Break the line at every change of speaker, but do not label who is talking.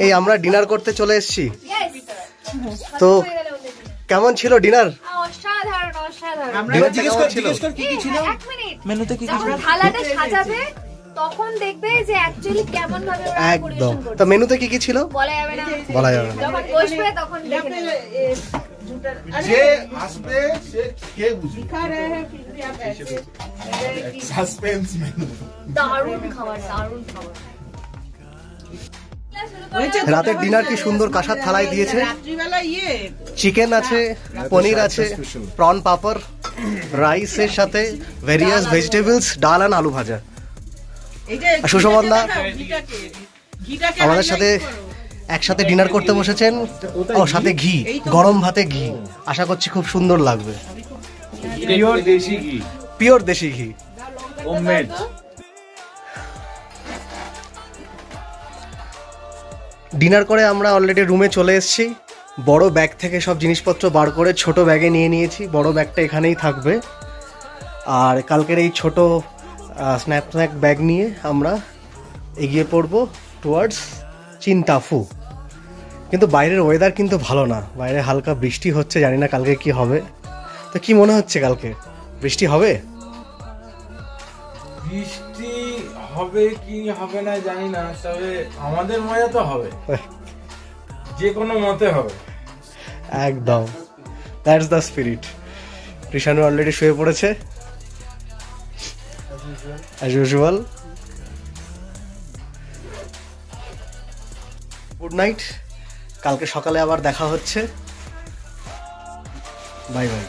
এই আমরা ডিনার করতে চলে এসেছি। তো কেমন ছিল ডিনার?
অসাধারণ অসাধারণ।
মেনুতে কি কি
থালাটা সাজাবে তখন দেখবে যে অ্যাকচুয়ালি কেমন ভাবে ওরা
একদম।
পরিবেশন করছে।
তো মেনুতে কি কি ছিল?
বলা যাবে না,
বলা যাবে না।
যখন বসবে তখন দেখে নেবে।
যে আসবে সে কে বুঝবে। Suspense menu.
দারুণ খাবার, দারুণ খাবার।
রাতের ডিনার কি সুন্দর কাঁসার থালায় দিয়েছে। চিকেন আছে, পনির আছে, প্রন পাপড়, রাইসের সাথে ভেরিয়াস ভেজিটেবলস, ডাল আর আলু ভাজা। সুশোভনদা আমাদের সাথে একসাথে ডিনার করতে বসেছেন। ও সাথে ঘি, গরম ভাতে ঘি। আশা করছি খুব সুন্দর লাগবে।
পিওর দেশি ঘি।
পিওর দেশি ঘি,
হোমমেড।
ডিনার করে আমরা অলরেডি রুমে চলে এসেছি। বড় ব্যাগ থেকে সব জিনিসপত্র বার করে ছোট ব্যাগে নিয়ে নিয়েছি। বড় ব্যাগটা এখানেই থাকবে। আর কালকের এই ছোট স্ন্যাক ব্যাগ নিয়ে আমরা এগিয়ে পড়বো টুয়ার্ডস চিন্তাফু। কিন্তু বাইরের ওয়েদার কিন্তু ভালো না, বাইরে হালকা বৃষ্টি হচ্ছে। জানি না কালকে কি হবে। তো কি মনে হচ্ছে কালকে বৃষ্টি হবে?
বৃষ্টি হবে কি হবে না জানি না, তবে আমাদের মজা তো হবে, যে কোনো মতে হবে।
একদম, that's the spirit. Krishanu already শুয়ে পড়েছে অ্যাজ ইউজুয়াল। গুড নাইট, কালকে সকালে আবার দেখা হচ্ছে। Bye bye.